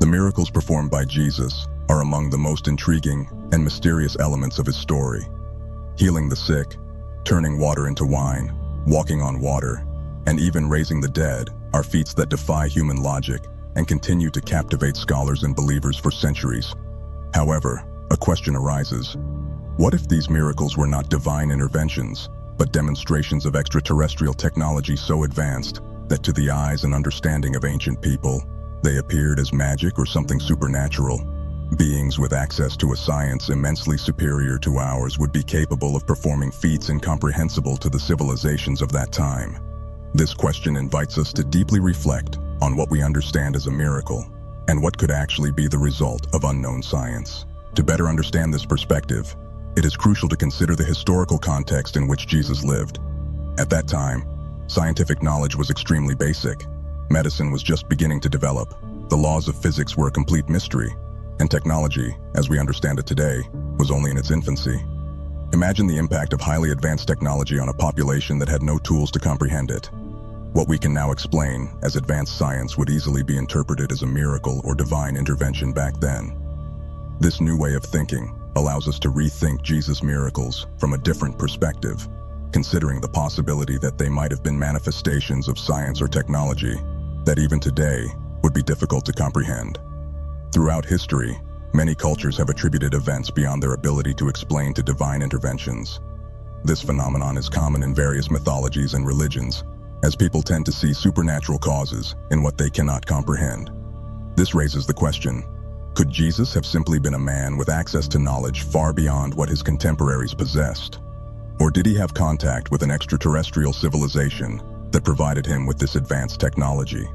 The miracles performed by Jesus are among the most intriguing and mysterious elements of his story. Healing the sick, turning water into wine, walking on water, and even raising the dead are feats that defy human logic and continue to captivate scholars and believers for centuries. However, a question arises. What if these miracles were not divine interventions, but demonstrations of extraterrestrial technology so advanced that to the eyes and understanding of ancient people, they appeared as magic or something supernatural? Beings with access to a science immensely superior to ours would be capable of performing feats incomprehensible to the civilizations of that time. This question invites us to deeply reflect on what we understand as a miracle and what could actually be the result of unknown science. To better understand this perspective, it is crucial to consider the historical context in which Jesus lived. At that time, scientific knowledge was extremely basic. Medicine was just beginning to develop. The laws of physics were a complete mystery, and technology, as we understand it today, was only in its infancy. Imagine the impact of highly advanced technology on a population that had no tools to comprehend it. What we can now explain as advanced science would easily be interpreted as a miracle or divine intervention back then. This new way of thinking allows us to rethink Jesus' miracles from a different perspective, considering the possibility that they might have been manifestations of science or technology that even today would be difficult to comprehend. Throughout history, many cultures have attributed events beyond their ability to explain to divine interventions. This phenomenon is common in various mythologies and religions, as people tend to see supernatural causes in what they cannot comprehend. This raises the question, could Jesus have simply been a man with access to knowledge far beyond what his contemporaries possessed? Or did he have contact with an extraterrestrial civilization that provided him with this advanced technology?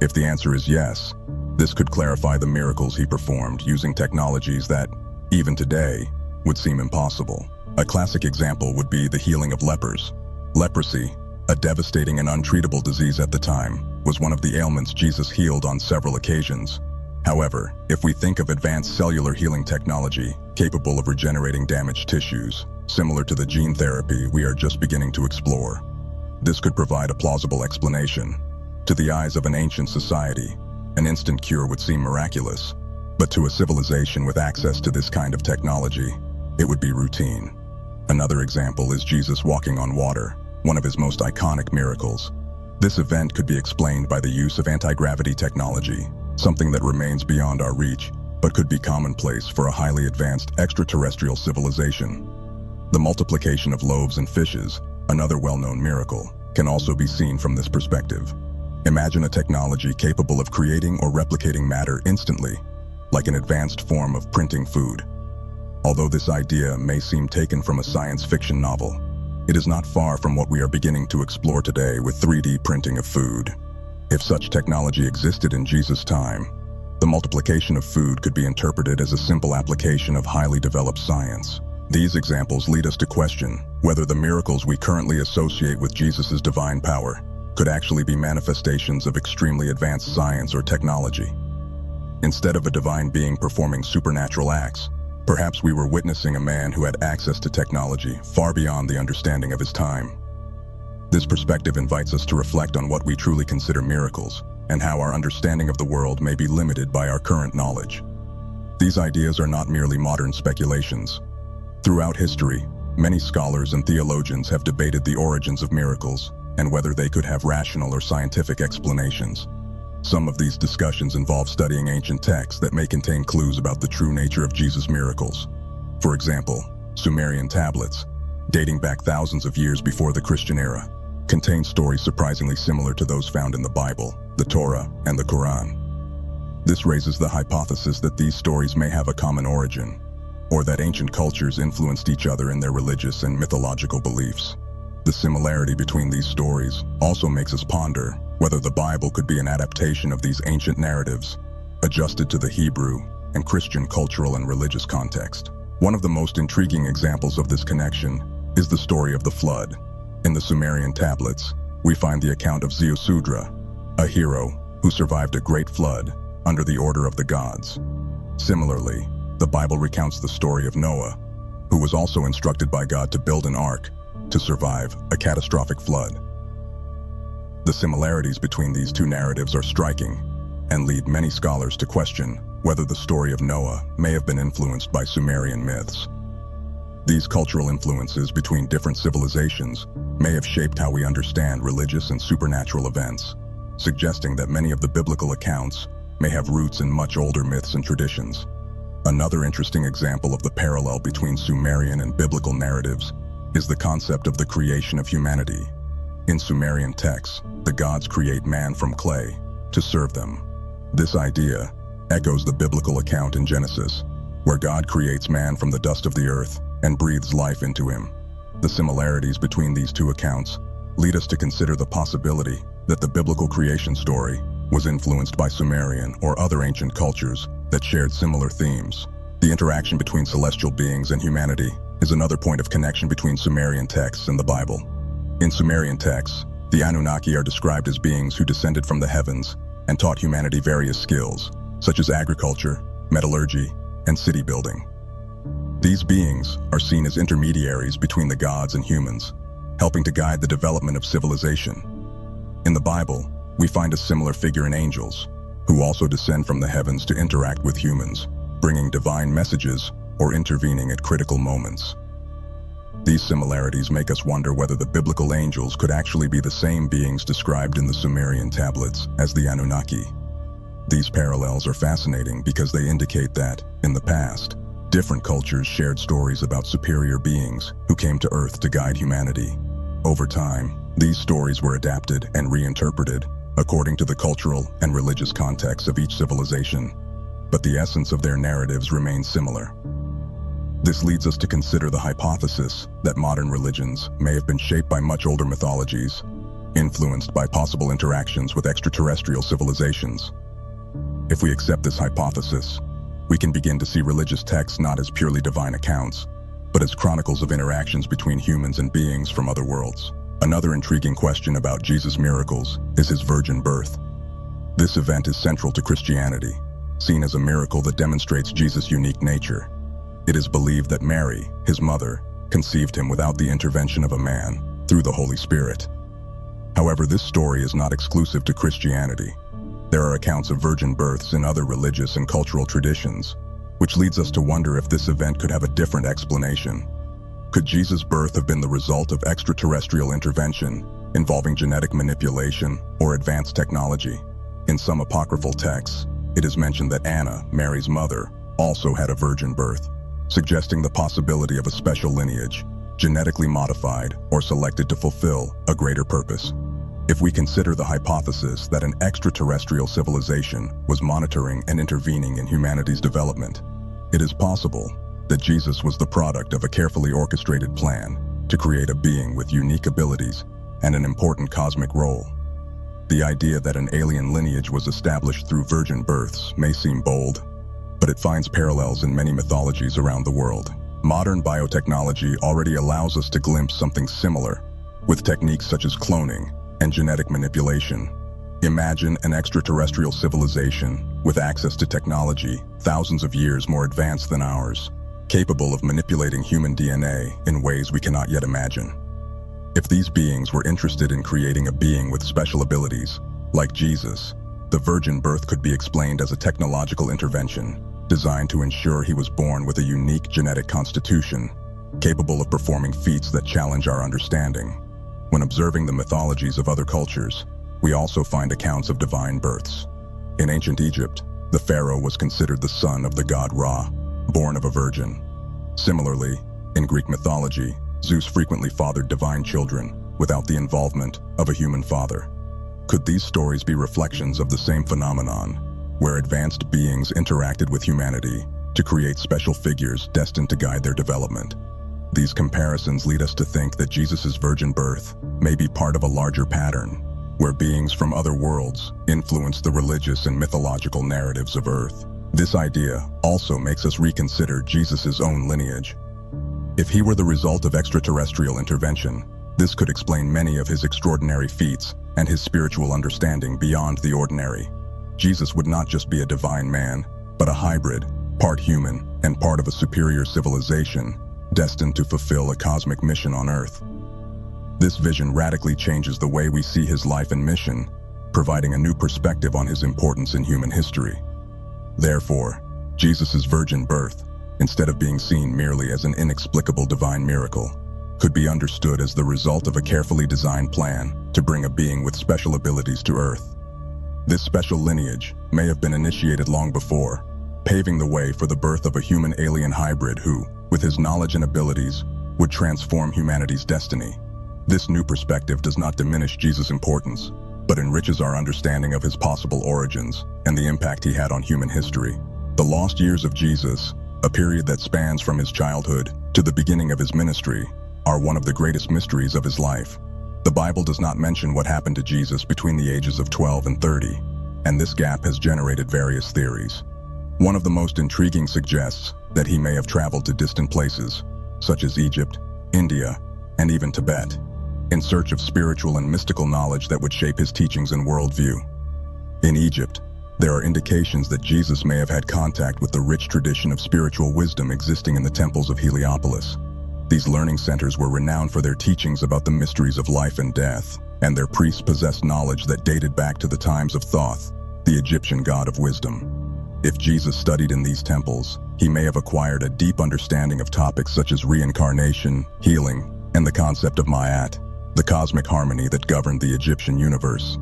If the answer is yes, this could clarify the miracles he performed using technologies that, even today, would seem impossible. A classic example would be the healing of lepers. Leprosy, a devastating and untreatable disease at the time, was one of the ailments Jesus healed on several occasions. However, if we think of advanced cellular healing technology capable of regenerating damaged tissues, similar to the gene therapy we are just beginning to explore, this could provide a plausible explanation. To the eyes of an ancient society, an instant cure would seem miraculous, but to a civilization with access to this kind of technology, it would be routine. Another example is Jesus walking on water, one of his most iconic miracles. This event could be explained by the use of anti-gravity technology, something that remains beyond our reach, but could be commonplace for a highly advanced extraterrestrial civilization. The multiplication of loaves and fishes, another well-known miracle, can also be seen from this perspective. Imagine a technology capable of creating or replicating matter instantly, like an advanced form of printing food. Although this idea may seem taken from a science fiction novel, it is not far from what we are beginning to explore today with 3D printing of food. If such technology existed in Jesus' time, the multiplication of food could be interpreted as a simple application of highly developed science. These examples lead us to question whether the miracles we currently associate with Jesus' divine power could actually be manifestations of extremely advanced science or technology. Instead of a divine being performing supernatural acts, perhaps we were witnessing a man who had access to technology far beyond the understanding of his time. This perspective invites us to reflect on what we truly consider miracles and how our understanding of the world may be limited by our current knowledge. These ideas are not merely modern speculations. Throughout history, many scholars and theologians have debated the origins of miracles and whether they could have rational or scientific explanations. Some of these discussions involve studying ancient texts that may contain clues about the true nature of Jesus' miracles. For example, Sumerian tablets, dating back thousands of years before the Christian era, contain stories surprisingly similar to those found in the Bible, the Torah, and the Quran. This raises the hypothesis that these stories may have a common origin, or that ancient cultures influenced each other in their religious and mythological beliefs. The similarity between these stories also makes us ponder whether the Bible could be an adaptation of these ancient narratives, adjusted to the Hebrew and Christian cultural and religious context. One of the most intriguing examples of this connection is the story of the flood. In the Sumerian tablets, we find the account of Ziusudra, a hero who survived a great flood under the order of the gods. Similarly, the Bible recounts the story of Noah, who was also instructed by God to build an ark to survive a catastrophic flood. The similarities between these two narratives are striking, and lead many scholars to question whether the story of Noah may have been influenced by Sumerian myths. These cultural influences between different civilizations may have shaped how we understand religious and supernatural events, suggesting that many of the biblical accounts may have roots in much older myths and traditions. Another interesting example of the parallel between Sumerian and biblical narratives is the concept of the creation of humanity. In Sumerian texts, the gods create man from clay to serve them. This idea echoes the biblical account in Genesis, where God creates man from the dust of the earth and breathes life into him. The similarities between these two accounts lead us to consider the possibility that the biblical creation story was influenced by Sumerian or other ancient cultures that shared similar themes. The interaction between celestial beings and humanity is another point of connection between Sumerian texts and the Bible. In Sumerian texts, the Anunnaki are described as beings who descended from the heavens and taught humanity various skills, such as agriculture, metallurgy, and city building. These beings are seen as intermediaries between the gods and humans, helping to guide the development of civilization. In the Bible, we find a similar figure in angels, who also descend from the heavens to interact with humans, bringing divine messages or intervening at critical moments. These similarities make us wonder whether the biblical angels could actually be the same beings described in the Sumerian tablets as the Anunnaki. These parallels are fascinating because they indicate that, in the past, different cultures shared stories about superior beings who came to Earth to guide humanity. Over time, these stories were adapted and reinterpreted according to the cultural and religious context of each civilization, but the essence of their narratives remains similar. This leads us to consider the hypothesis that modern religions may have been shaped by much older mythologies, influenced by possible interactions with extraterrestrial civilizations. If we accept this hypothesis, we can begin to see religious texts not as purely divine accounts, but as chronicles of interactions between humans and beings from other worlds. Another intriguing question about Jesus' miracles is his virgin birth. This event is central to Christianity, seen as a miracle that demonstrates Jesus' unique nature. It is believed that Mary, his mother, conceived him without the intervention of a man, through the Holy Spirit. However, this story is not exclusive to Christianity. There are accounts of virgin births in other religious and cultural traditions, which leads us to wonder if this event could have a different explanation. Could Jesus' birth have been the result of extraterrestrial intervention, involving genetic manipulation or advanced technology? In some apocryphal texts, it is mentioned that Anna, Mary's mother, also had a virgin birth, suggesting the possibility of a special lineage, genetically modified or selected to fulfill a greater purpose. If we consider the hypothesis that an extraterrestrial civilization was monitoring and intervening in humanity's development, it is possible that Jesus was the product of a carefully orchestrated plan to create a being with unique abilities and an important cosmic role. The idea that an alien lineage was established through virgin births may seem bold, but it finds parallels in many mythologies around the world. Modern biotechnology already allows us to glimpse something similar, with techniques such as cloning and genetic manipulation. Imagine an extraterrestrial civilization with access to technology thousands of years more advanced than ours, capable of manipulating human DNA in ways we cannot yet imagine. If these beings were interested in creating a being with special abilities, like Jesus, the virgin birth could be explained as a technological intervention designed to ensure he was born with a unique genetic constitution, capable of performing feats that challenge our understanding. When observing the mythologies of other cultures, we also find accounts of divine births. In ancient Egypt, the pharaoh was considered the son of the god Ra, born of a virgin. Similarly, in Greek mythology, Zeus frequently fathered divine children without the involvement of a human father. Could these stories be reflections of the same phenomenon, where advanced beings interacted with humanity to create special figures destined to guide their development? These comparisons lead us to think that Jesus' virgin birth may be part of a larger pattern, where beings from other worlds influence the religious and mythological narratives of Earth. This idea also makes us reconsider Jesus' own lineage. If he were the result of extraterrestrial intervention, this could explain many of his extraordinary feats and his spiritual understanding beyond the ordinary. Jesus would not just be a divine man, but a hybrid, part human and part of a superior civilization, destined to fulfill a cosmic mission on Earth. This vision radically changes the way we see his life and mission, providing a new perspective on his importance in human history. Therefore, Jesus' virgin birth, instead of being seen merely as an inexplicable divine miracle, could be understood as the result of a carefully designed plan to bring a being with special abilities to Earth. This special lineage may have been initiated long before, paving the way for the birth of a human-alien hybrid who, with his knowledge and abilities, would transform humanity's destiny. This new perspective does not diminish Jesus' importance, but enriches our understanding of his possible origins and the impact he had on human history. The lost years of Jesus, a period that spans from his childhood to the beginning of his ministry, are one of the greatest mysteries of his life. The Bible does not mention what happened to Jesus between the ages of 12 and 30, and this gap has generated various theories. One of the most intriguing suggests that he may have traveled to distant places, such as Egypt, India, and even Tibet, in search of spiritual and mystical knowledge that would shape his teachings and worldview. In Egypt, there are indications that Jesus may have had contact with the rich tradition of spiritual wisdom existing in the temples of Heliopolis. These learning centers were renowned for their teachings about the mysteries of life and death, and their priests possessed knowledge that dated back to the times of Thoth, the Egyptian god of wisdom. If Jesus studied in these temples, he may have acquired a deep understanding of topics such as reincarnation, healing, and the concept of Ma'at, the cosmic harmony that governed the Egyptian universe.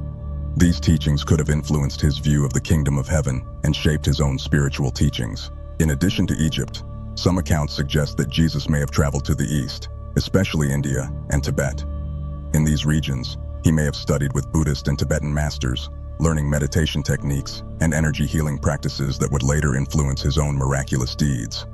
These teachings could have influenced his view of the kingdom of heaven and shaped his own spiritual teachings. In addition to Egypt, some accounts suggest that Jesus may have traveled to the east, especially India and Tibet. In these regions, he may have studied with Buddhist and Tibetan masters, learning meditation techniques and energy healing practices that would later influence his own miraculous deeds.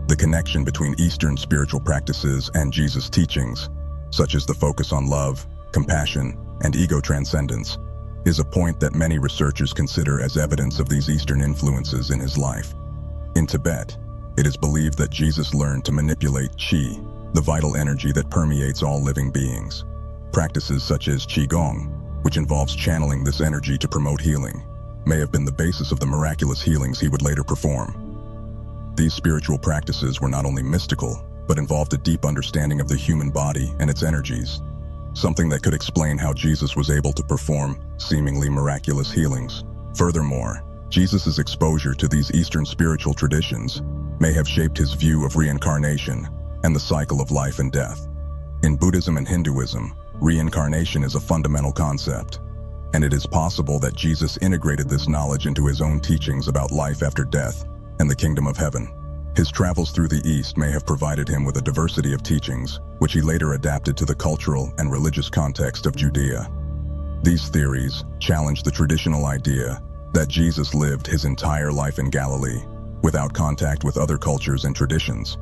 The connection between Eastern spiritual practices and Jesus' teachings, such as the focus on love, compassion, and ego transcendence, is a point that many researchers consider as evidence of these Eastern influences in his life. In Tibet, it is believed that Jesus learned to manipulate qi, the vital energy that permeates all living beings. Practices such as qigong, which involves channeling this energy to promote healing, may have been the basis of the miraculous healings he would later perform. These spiritual practices were not only mystical, but involved a deep understanding of the human body and its energies, something that could explain how Jesus was able to perform seemingly miraculous healings. Furthermore, Jesus' exposure to these Eastern spiritual traditions may have shaped his view of reincarnation and the cycle of life and death. In Buddhism and Hinduism, reincarnation is a fundamental concept, and it is possible that Jesus integrated this knowledge into his own teachings about life after death and the kingdom of heaven. His travels through the East may have provided him with a diversity of teachings, which he later adapted to the cultural and religious context of Judea. These theories challenge the traditional idea that Jesus lived his entire life in Galilee, without contact with other cultures and traditions.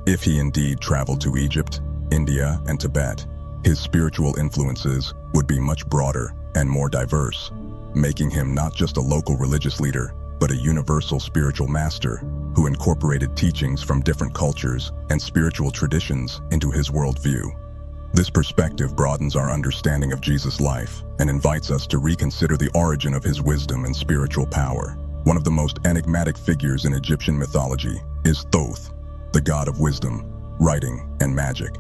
If he indeed traveled to Egypt, India, and Tibet, his spiritual influences would be much broader and more diverse, making him not just a local religious leader, but a universal spiritual master who incorporated teachings from different cultures and spiritual traditions into his worldview. This perspective broadens our understanding of Jesus' life and invites us to reconsider the origin of his wisdom and spiritual power. One of the most enigmatic figures in Egyptian mythology is Thoth, the god of wisdom, writing, and magic.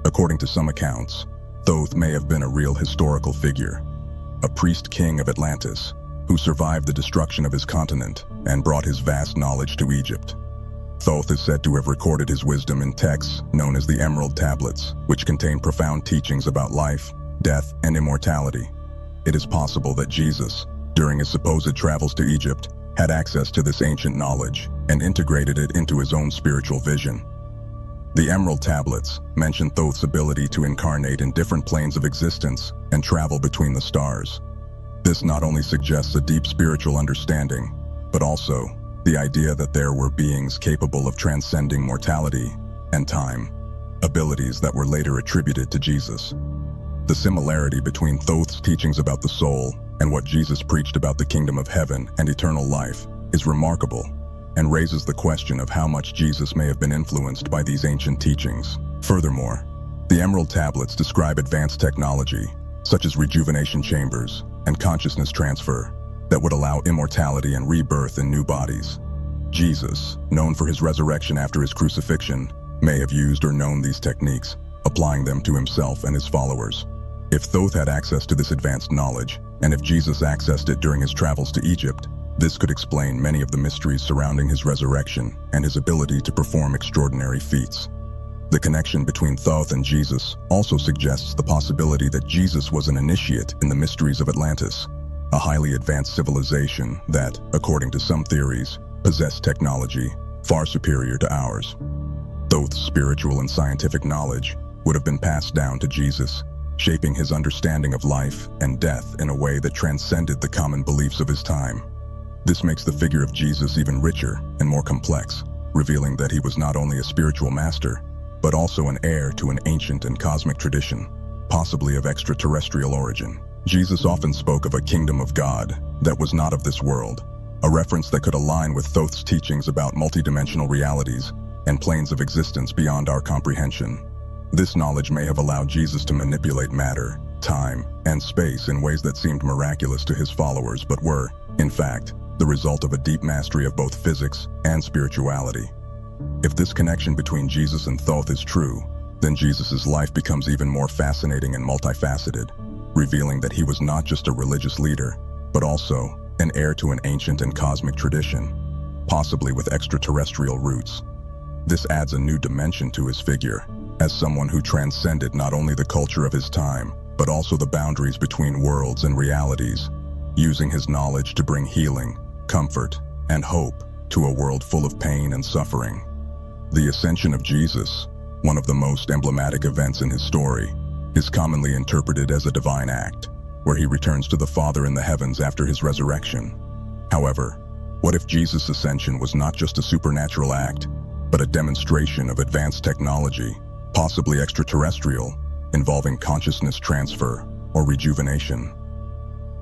According to some accounts, Thoth may have been a real historical figure, a priest-king of Atlantis who survived the destruction of his continent and brought his vast knowledge to Egypt. Thoth is said to have recorded his wisdom in texts known as the Emerald Tablets, which contain profound teachings about life, death, and immortality. It is possible that Jesus, during his supposed travels to Egypt, had access to this ancient knowledge and integrated it into his own spiritual vision. The Emerald Tablets mention Thoth's ability to incarnate in different planes of existence and travel between the stars. This not only suggests a deep spiritual understanding, but also the idea that there were beings capable of transcending mortality and time, abilities that were later attributed to Jesus. The similarity between Thoth's teachings about the soul and what Jesus preached about the kingdom of heaven and eternal life is remarkable and raises the question of how much Jesus may have been influenced by these ancient teachings. Furthermore, the Emerald Tablets describe advanced technology, such as rejuvenation chambers and consciousness transfer, that would allow immortality and rebirth in new bodies. Jesus, known for his resurrection after his crucifixion, may have used or known these techniques, applying them to himself and his followers. If Thoth had access to this advanced knowledge, and if Jesus accessed it during his travels to Egypt, this could explain many of the mysteries surrounding his resurrection and his ability to perform extraordinary feats. The connection between Thoth and Jesus also suggests the possibility that Jesus was an initiate in the mysteries of Atlantis, a highly advanced civilization that, according to some theories, possessed technology far superior to ours. Thoth's spiritual and scientific knowledge would have been passed down to Jesus, shaping his understanding of life and death in a way that transcended the common beliefs of his time. This makes the figure of Jesus even richer and more complex, revealing that he was not only a spiritual master, but also an heir to an ancient and cosmic tradition, possibly of extraterrestrial origin. Jesus often spoke of a kingdom of God that was not of this world, a reference that could align with Thoth's teachings about multidimensional realities and planes of existence beyond our comprehension. This knowledge may have allowed Jesus to manipulate matter, time, and space in ways that seemed miraculous to his followers but were, in fact, the result of a deep mastery of both physics and spirituality. If this connection between Jesus and Thoth is true, then Jesus' life becomes even more fascinating and multifaceted, revealing that he was not just a religious leader, but also an heir to an ancient and cosmic tradition, possibly with extraterrestrial roots. This adds a new dimension to his figure, as someone who transcended not only the culture of his time, but also the boundaries between worlds and realities, using his knowledge to bring healing, comfort, and hope to a world full of pain and suffering. The ascension of Jesus, one of the most emblematic events in his story, is commonly interpreted as a divine act, where he returns to the Father in the heavens after his resurrection. However, what if Jesus' ascension was not just a supernatural act, but a demonstration of advanced technology, possibly extraterrestrial, involving consciousness transfer or rejuvenation?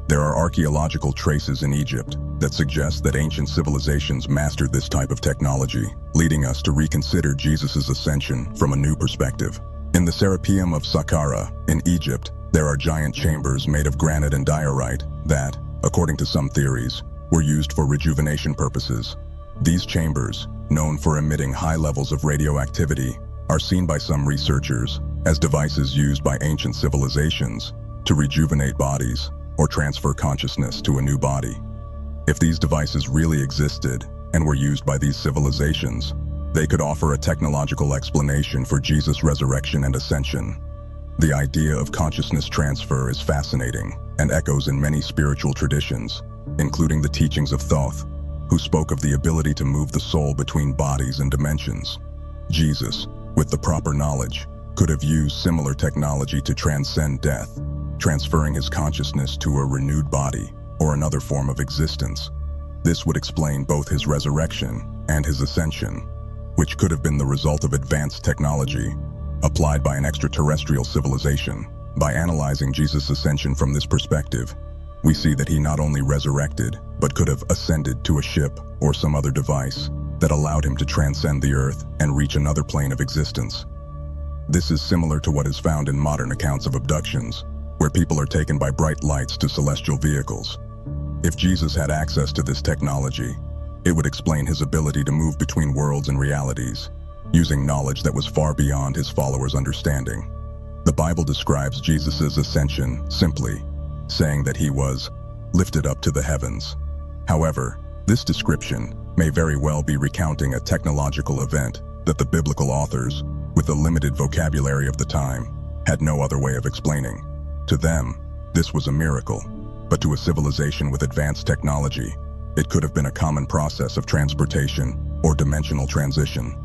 There are archaeological traces in Egypt that suggest that ancient civilizations mastered this type of technology, leading us to reconsider Jesus' ascension from a new perspective. In the Serapeum of Saqqara, in Egypt, there are giant chambers made of granite and diorite that, according to some theories, were used for rejuvenation purposes. These chambers, known for emitting high levels of radioactivity, are seen by some researchers as devices used by ancient civilizations to rejuvenate bodies or transfer consciousness to a new body. If these devices really existed and were used by these civilizations, they could offer a technological explanation for Jesus' resurrection and ascension. The idea of consciousness transfer is fascinating and echoes in many spiritual traditions, including the teachings of Thoth, who spoke of the ability to move the soul between bodies and dimensions. Jesus, with the proper knowledge, could have used similar technology to transcend death, transferring his consciousness to a renewed body or another form of existence. This would explain both his resurrection and his ascension, which could have been the result of advanced technology applied by an extraterrestrial civilization. By analyzing Jesus' ascension from this perspective, we see that he not only resurrected, but could have ascended to a ship or some other device that allowed him to transcend the earth and reach another plane of existence. This is similar to what is found in modern accounts of abductions, where people are taken by bright lights to celestial vehicles. If Jesus had access to this technology, it would explain his ability to move between worlds and realities, using knowledge that was far beyond his followers' understanding. The Bible describes Jesus' ascension simply, saying that he was lifted up to the heavens. However, this description may very well be recounting a technological event that the biblical authors, with the limited vocabulary of the time, had no other way of explaining. To them, this was a miracle, but to a civilization with advanced technology, it could have been a common process of transportation or dimensional transition.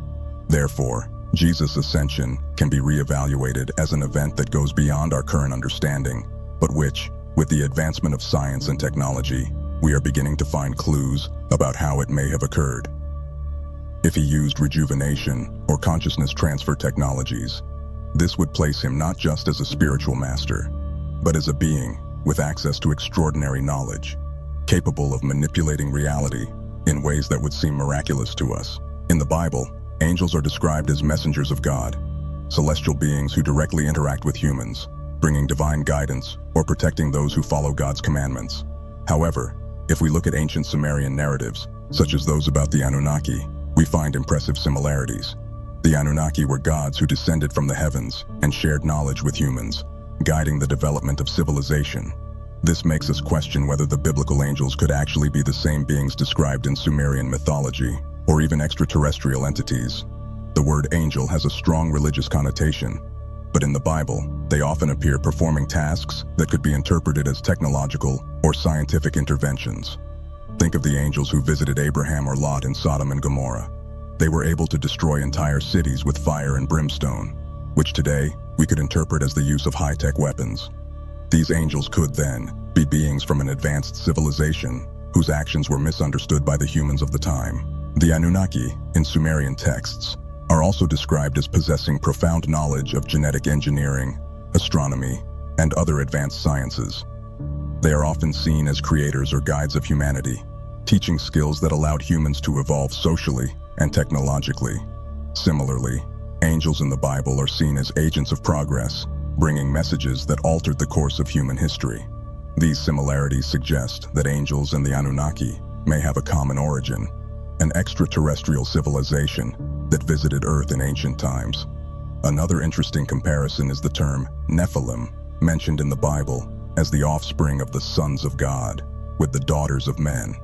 Therefore, Jesus' ascension can be reevaluated as an event that goes beyond our current understanding, but which, with the advancement of science and technology, we are beginning to find clues about how it may have occurred. If he used rejuvenation or consciousness transfer technologies, this would place him not just as a spiritual master, but as a being with access to extraordinary knowledge, capable of manipulating reality in ways that would seem miraculous to us. In the Bible, angels are described as messengers of God, celestial beings who directly interact with humans, bringing divine guidance or protecting those who follow God's commandments. However, if we look at ancient Sumerian narratives, such as those about the Anunnaki, we find impressive similarities. The Anunnaki were gods who descended from the heavens and shared knowledge with humans, guiding the development of civilization. This makes us question whether the biblical angels could actually be the same beings described in Sumerian mythology, or even extraterrestrial entities. The word angel has a strong religious connotation, but in the Bible, they often appear performing tasks that could be interpreted as technological or scientific interventions. Think of the angels who visited Abraham or Lot in Sodom and Gomorrah. They were able to destroy entire cities with fire and brimstone, which today we could interpret as the use of high-tech weapons. These angels could then be beings from an advanced civilization whose actions were misunderstood by the humans of the time. The Anunnaki, in Sumerian texts, are also described as possessing profound knowledge of genetic engineering, astronomy, and other advanced sciences. They are often seen as creators or guides of humanity, teaching skills that allowed humans to evolve socially and technologically. Similarly, angels in the Bible are seen as agents of progress, bringing messages that altered the course of human history. These similarities suggest that angels and the Anunnaki may have a common origin, an extraterrestrial civilization that visited Earth in ancient times. Another interesting comparison is the term Nephilim, mentioned in the Bible as the offspring of the sons of God, with the daughters of men.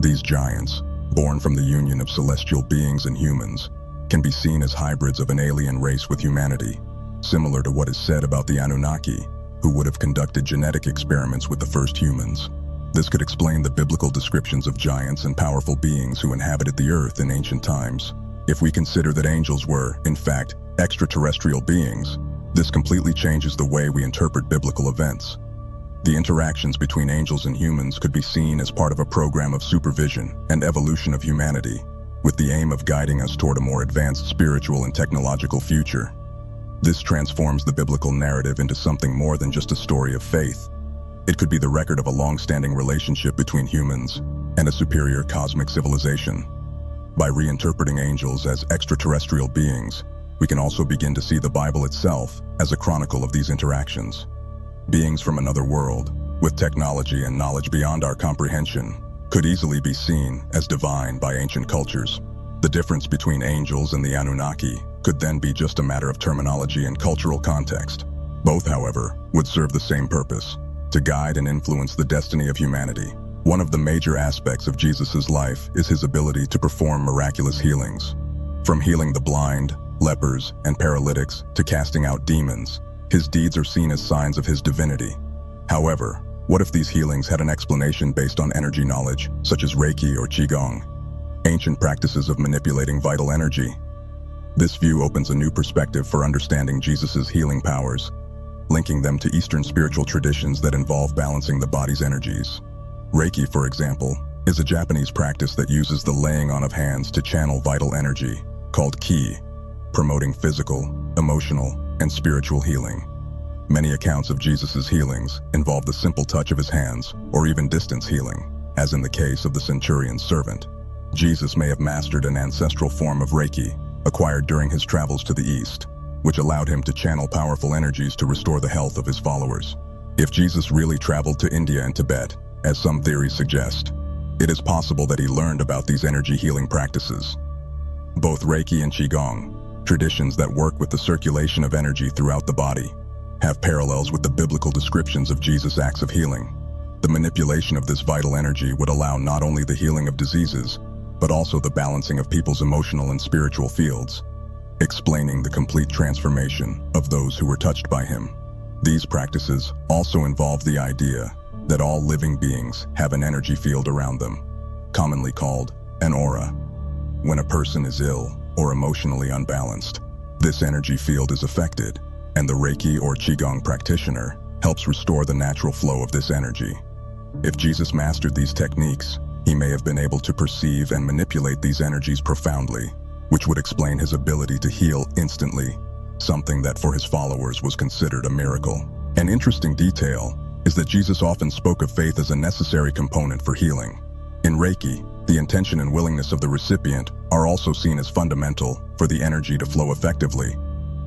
These giants, born from the union of celestial beings and humans, can be seen as hybrids of an alien race with humanity, similar to what is said about the Anunnaki, who would have conducted genetic experiments with the first humans. This could explain the biblical descriptions of giants and powerful beings who inhabited the earth in ancient times. If we consider that angels were, in fact, extraterrestrial beings, this completely changes the way we interpret biblical events. The interactions between angels and humans could be seen as part of a program of supervision and evolution of humanity, with the aim of guiding us toward a more advanced spiritual and technological future. This transforms the biblical narrative into something more than just a story of faith. It could be the record of a long-standing relationship between humans and a superior cosmic civilization. By reinterpreting angels as extraterrestrial beings, we can also begin to see the Bible itself as a chronicle of these interactions. Beings from another world, with technology and knowledge beyond our comprehension, could easily be seen as divine by ancient cultures. The difference between angels and the Anunnaki could then be just a matter of terminology and cultural context. Both, however, would serve the same purpose: to guide and influence the destiny of humanity. One of the major aspects of Jesus' life is his ability to perform miraculous healings. From healing the blind, lepers, and paralytics to casting out demons, his deeds are seen as signs of his divinity. However, what if these healings had an explanation based on energy knowledge, such as Reiki or Qigong, ancient practices of manipulating vital energy? This view opens a new perspective for understanding Jesus' healing powers, linking them to Eastern spiritual traditions that involve balancing the body's energies. Reiki, for example, is a Japanese practice that uses the laying on of hands to channel vital energy, called ki, promoting physical, emotional, and spiritual healing. Many accounts of Jesus' healings involve the simple touch of his hands, or even distance healing, as in the case of the centurion's servant. Jesus may have mastered an ancestral form of Reiki, acquired during his travels to the East, which allowed him to channel powerful energies to restore the health of his followers. If Jesus really traveled to India and Tibet, as some theories suggest, it is possible that he learned about these energy healing practices. Both Reiki and Qigong, traditions that work with the circulation of energy throughout the body, have parallels with the biblical descriptions of Jesus' acts of healing. The manipulation of this vital energy would allow not only the healing of diseases, but also the balancing of people's emotional and spiritual fields, explaining the complete transformation of those who were touched by him. These practices also involve the idea that all living beings have an energy field around them, commonly called an aura. When a person is ill or emotionally unbalanced, this energy field is affected, and the Reiki or Qigong practitioner helps restore the natural flow of this energy. If Jesus mastered these techniques, he may have been able to perceive and manipulate these energies profoundly, which would explain his ability to heal instantly, something that for his followers was considered a miracle. An interesting detail is that Jesus often spoke of faith as a necessary component for healing. In Reiki, the intention and willingness of the recipient are also seen as fundamental for the energy to flow effectively.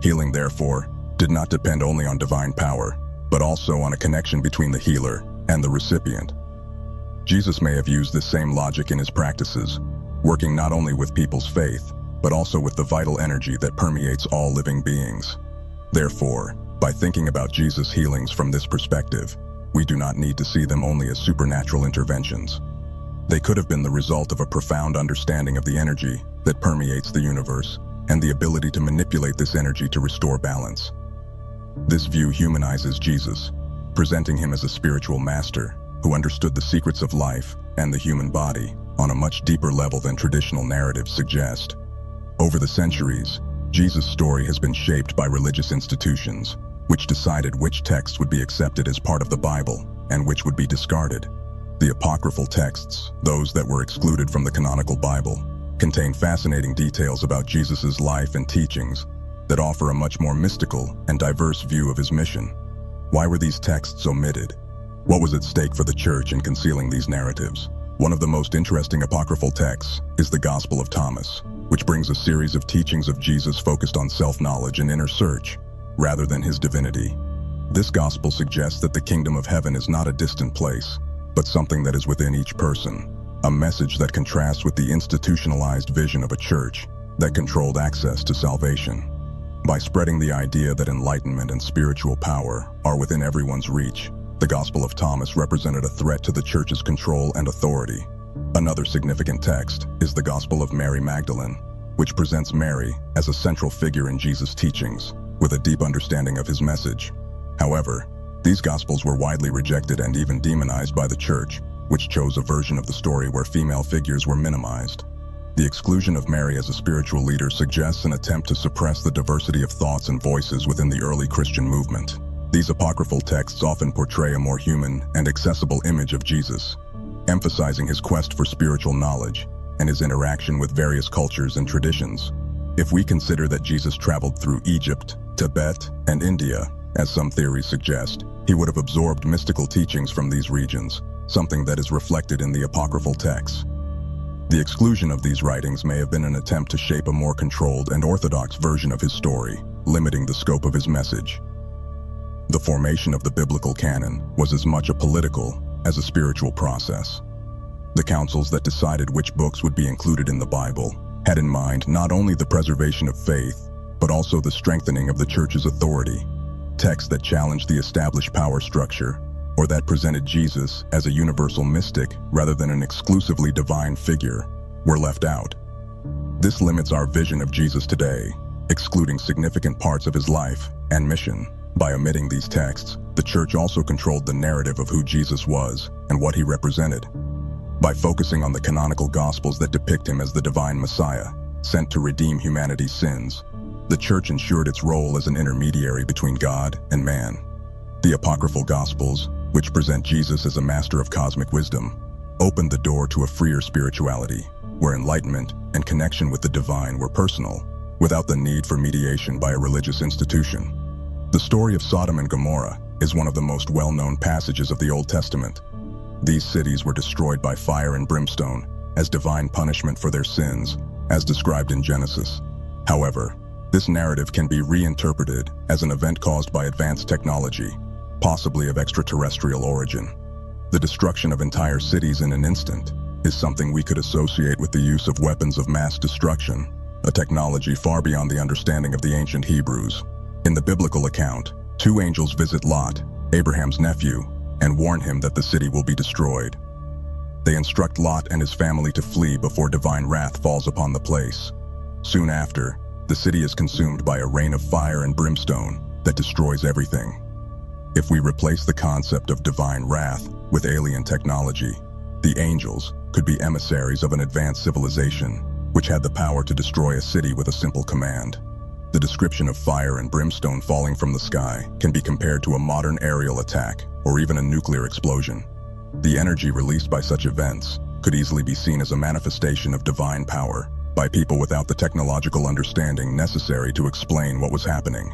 Healing, therefore, did not depend only on divine power, but also on a connection between the healer and the recipient. Jesus may have used this same logic in his practices, working not only with people's faith, but also with the vital energy that permeates all living beings. Therefore, by thinking about Jesus' healings from this perspective, we do not need to see them only as supernatural interventions. They could have been the result of a profound understanding of the energy that permeates the universe and the ability to manipulate this energy to restore balance. This view humanizes Jesus, presenting him as a spiritual master who understood the secrets of life and the human body on a much deeper level than traditional narratives suggest. Over the centuries, Jesus' story has been shaped by religious institutions, which decided which texts would be accepted as part of the Bible and which would be discarded. The apocryphal texts, those that were excluded from the canonical Bible, contain fascinating details about Jesus' life and teachings that offer a much more mystical and diverse view of his mission. Why were these texts omitted? What was at stake for the Church in concealing these narratives? One of the most interesting apocryphal texts is the Gospel of Thomas, which brings a series of teachings of Jesus focused on self-knowledge and inner search, rather than his divinity. This gospel suggests that the kingdom of heaven is not a distant place, but something that is within each person, a message that contrasts with the institutionalized vision of a church that controlled access to salvation. By spreading the idea that enlightenment and spiritual power are within everyone's reach, the Gospel of Thomas represented a threat to the church's control and authority. Another significant text is the Gospel of Mary Magdalene, which presents Mary as a central figure in Jesus' teachings, with a deep understanding of his message. However, these Gospels were widely rejected and even demonized by the Church, which chose a version of the story where female figures were minimized. The exclusion of Mary as a spiritual leader suggests an attempt to suppress the diversity of thoughts and voices within the early Christian movement. These apocryphal texts often portray a more human and accessible image of Jesus, emphasizing his quest for spiritual knowledge and his interaction with various cultures and traditions. If we consider that Jesus traveled through Egypt, Tibet, and India, as some theories suggest, he would have absorbed mystical teachings from these regions, something that is reflected in the apocryphal texts. The exclusion of these writings may have been an attempt to shape a more controlled and orthodox version of his story, limiting the scope of his message. The formation of the biblical canon was as much a political as a spiritual process. The councils that decided which books would be included in the Bible had in mind not only the preservation of faith, but also the strengthening of the Church's authority. Texts that challenged the established power structure, or that presented Jesus as a universal mystic rather than an exclusively divine figure, were left out. This limits our vision of Jesus today, excluding significant parts of his life and mission. By omitting these texts, the Church also controlled the narrative of who Jesus was and what he represented. By focusing on the canonical Gospels that depict him as the divine Messiah, sent to redeem humanity's sins, the Church ensured its role as an intermediary between God and man. The apocryphal Gospels, which present Jesus as a master of cosmic wisdom, opened the door to a freer spirituality, where enlightenment and connection with the divine were personal, without the need for mediation by a religious institution. The story of Sodom and Gomorrah is one of the most well-known passages of the Old Testament. These cities were destroyed by fire and brimstone as divine punishment for their sins, as described in Genesis. However, this narrative can be reinterpreted as an event caused by advanced technology, possibly of extraterrestrial origin. The destruction of entire cities in an instant is something we could associate with the use of weapons of mass destruction, a technology far beyond the understanding of the ancient Hebrews. In the biblical account, two angels visit Lot, Abraham's nephew, and warn him that the city will be destroyed. They instruct Lot and his family to flee before divine wrath falls upon the place. Soon after, the city is consumed by a rain of fire and brimstone that destroys everything. If we replace the concept of divine wrath with alien technology, the angels could be emissaries of an advanced civilization, which had the power to destroy a city with a simple command. The description of fire and brimstone falling from the sky can be compared to a modern aerial attack or even a nuclear explosion. The energy released by such events could easily be seen as a manifestation of divine power by people without the technological understanding necessary to explain what was happening.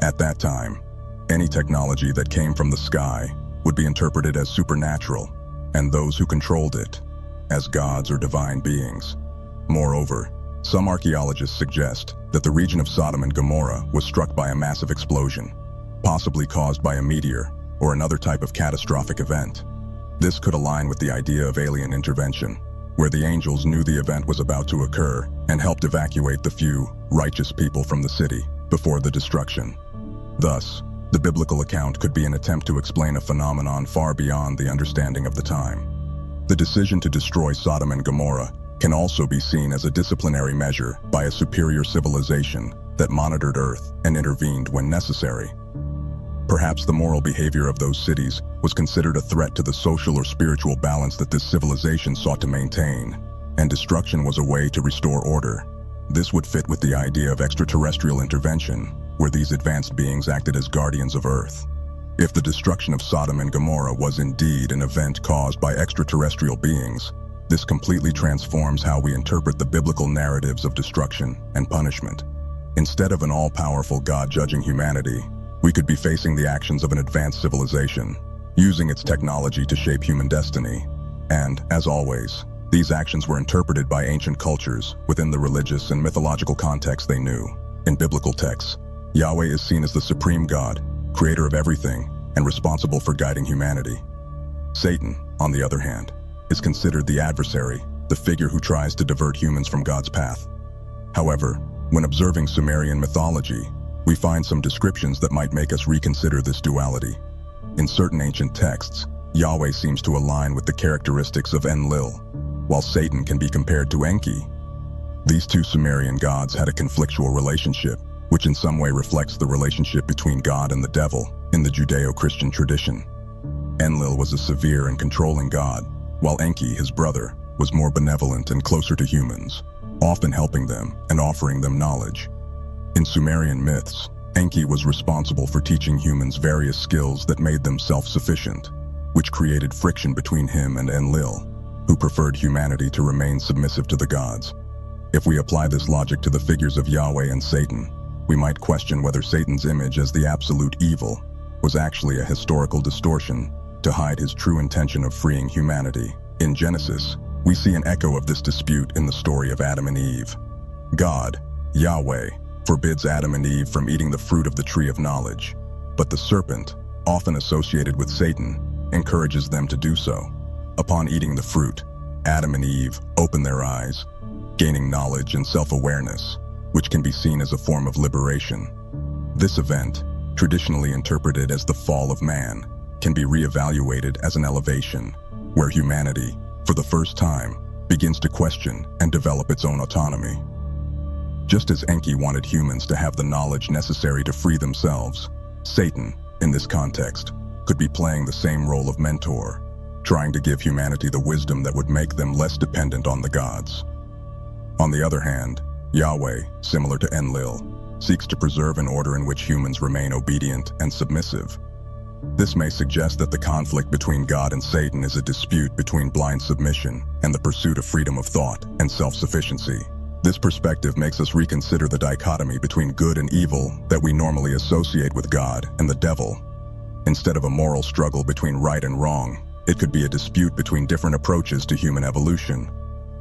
At that time, any technology that came from the sky would be interpreted as supernatural, and those who controlled it as gods or divine beings. Moreover, some archaeologists suggest that the region of Sodom and Gomorrah was struck by a massive explosion, possibly caused by a meteor or another type of catastrophic event. This could align with the idea of alien intervention, where the angels knew the event was about to occur and helped evacuate the few righteous people from the city before the destruction. Thus, The biblical account could be an attempt to explain a phenomenon far beyond the understanding of the time. The decision to destroy Sodom and Gomorrah can also be seen as a disciplinary measure by a superior civilization that monitored Earth and intervened when necessary. Perhaps the moral behavior of those cities was considered a threat to the social or spiritual balance that this civilization sought to maintain, and destruction was a way to restore order. This would fit with the idea of extraterrestrial intervention, where these advanced beings acted as guardians of Earth. If the destruction of Sodom and Gomorrah was indeed an event caused by extraterrestrial beings, this completely transforms how we interpret the biblical narratives of destruction and punishment. Instead of an all-powerful God judging humanity, we could be facing the actions of an advanced civilization, using its technology to shape human destiny. And, as always, these actions were interpreted by ancient cultures within the religious and mythological context they knew. In biblical texts, Yahweh is seen as the supreme God, creator of everything, and responsible for guiding humanity. Satan, on the other hand, is considered the adversary, the figure who tries to divert humans from God's path. However, when observing Sumerian mythology, we find some descriptions that might make us reconsider this duality. In certain ancient texts, Yahweh seems to align with the characteristics of Enlil, while Satan can be compared to Enki. These two Sumerian gods had a conflictual relationship, which in some way reflects the relationship between God and the devil in the Judeo-Christian tradition. Enlil was a severe and controlling god, while Enki, his brother, was more benevolent and closer to humans, often helping them and offering them knowledge. In Sumerian myths, Enki was responsible for teaching humans various skills that made them self-sufficient, which created friction between him and Enlil, who preferred humanity to remain submissive to the gods. If we apply this logic to the figures of Yahweh and Satan, we might question whether Satan's image as the absolute evil was actually a historical distortion to hide his true intention of freeing humanity. In Genesis, we see an echo of this dispute in the story of Adam and Eve. God, Yahweh, forbids Adam and Eve from eating the fruit of the tree of knowledge, but the serpent, often associated with Satan, encourages them to do so. Upon eating the fruit, Adam and Eve open their eyes, gaining knowledge and self-awareness, which can be seen as a form of liberation. This event, traditionally interpreted as the fall of man, can be re-evaluated as an elevation, where humanity, for the first time, begins to question and develop its own autonomy. Just as Enki wanted humans to have the knowledge necessary to free themselves, Satan, in this context, could be playing the same role of mentor, trying to give humanity the wisdom that would make them less dependent on the gods. On the other hand, Yahweh, similar to Enlil, seeks to preserve an order in which humans remain obedient and submissive. This may suggest that the conflict between God and Satan is a dispute between blind submission and the pursuit of freedom of thought and self-sufficiency. This perspective makes us reconsider the dichotomy between good and evil that we normally associate with God and the devil. Instead of a moral struggle between right and wrong, it could be a dispute between different approaches to human evolution.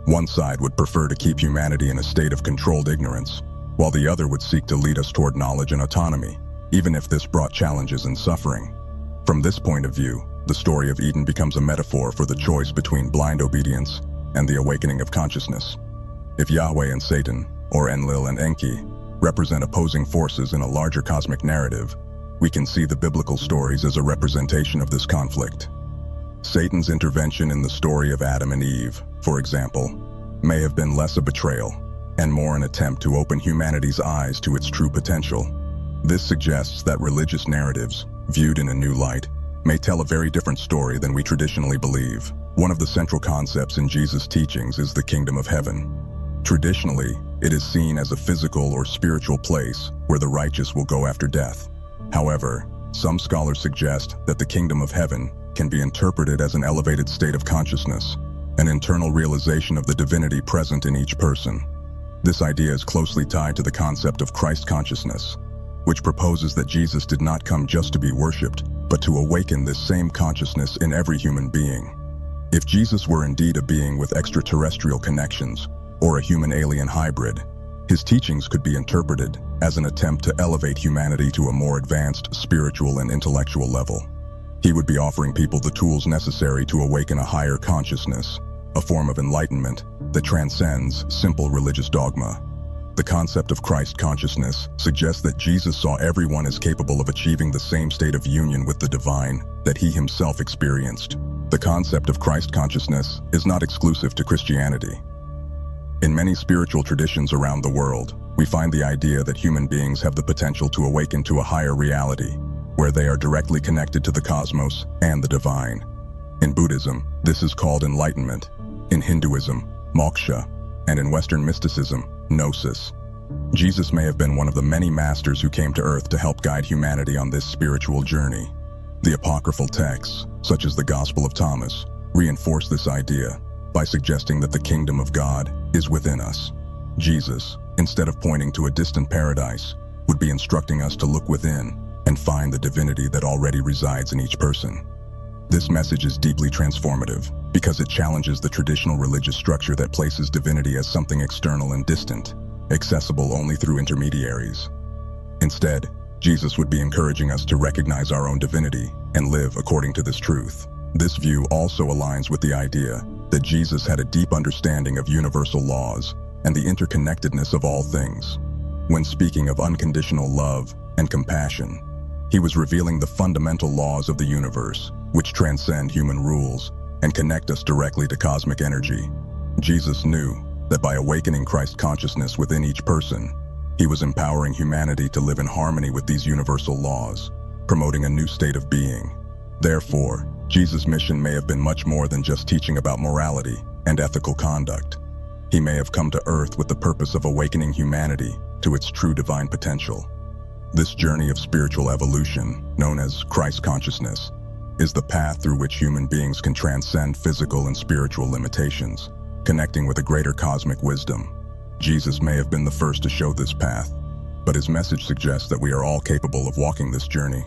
One side would prefer to keep humanity in a state of controlled ignorance, while the other would seek to lead us toward knowledge and autonomy, even if this brought challenges and suffering. From this point of view, the story of Eden becomes a metaphor for the choice between blind obedience and the awakening of consciousness. If Yahweh and Satan, or Enlil and Enki, represent opposing forces in a larger cosmic narrative, we can see the biblical stories as a representation of this conflict. Satan's intervention in the story of Adam and Eve, for example, may have been less a betrayal and more an attempt to open humanity's eyes to its true potential. This suggests that religious narratives, viewed in a new light, may tell a very different story than we traditionally believe. One of the central concepts in Jesus' teachings is the kingdom of heaven. Traditionally, it is seen as a physical or spiritual place where the righteous will go after death. However, some scholars suggest that the kingdom of heaven can be interpreted as an elevated state of consciousness, an internal realization of the divinity present in each person. This idea is closely tied to the concept of Christ consciousness, which proposes that Jesus did not come just to be worshipped, but to awaken this same consciousness in every human being. If Jesus were indeed a being with extraterrestrial connections, or a human-alien hybrid, his teachings could be interpreted as an attempt to elevate humanity to a more advanced spiritual and intellectual level. He would be offering people the tools necessary to awaken a higher consciousness, a form of enlightenment that transcends simple religious dogma. The concept of Christ consciousness suggests that Jesus saw everyone as capable of achieving the same state of union with the divine that he himself experienced. The concept of Christ consciousness is not exclusive to Christianity. In many spiritual traditions around the world, we find the idea that human beings have the potential to awaken to a higher reality, where they are directly connected to the cosmos and the divine. In Buddhism, this is called enlightenment. In Hinduism, moksha, and in Western mysticism, gnosis. Jesus may have been one of the many masters who came to Earth to help guide humanity on this spiritual journey. The apocryphal texts, such as the Gospel of Thomas, reinforce this idea by suggesting that the kingdom of God is within us. Jesus, instead of pointing to a distant paradise, would be instructing us to look within and find the divinity that already resides in each person. This message is deeply transformative because it challenges the traditional religious structure that places divinity as something external and distant, accessible only through intermediaries. Instead, Jesus would be encouraging us to recognize our own divinity and live according to this truth. This view also aligns with the idea that Jesus had a deep understanding of universal laws and the interconnectedness of all things. When speaking of unconditional love and compassion, he was revealing the fundamental laws of the universe, which transcend human rules and connect us directly to cosmic energy. Jesus knew that by awakening Christ consciousness within each person, he was empowering humanity to live in harmony with these universal laws, promoting a new state of being. Therefore, Jesus' mission may have been much more than just teaching about morality and ethical conduct. He may have come to Earth with the purpose of awakening humanity to its true divine potential. This journey of spiritual evolution, known as Christ consciousness, is the path through which human beings can transcend physical and spiritual limitations, connecting with a greater cosmic wisdom. Jesus may have been the first to show this path, but his message suggests that we are all capable of walking this journey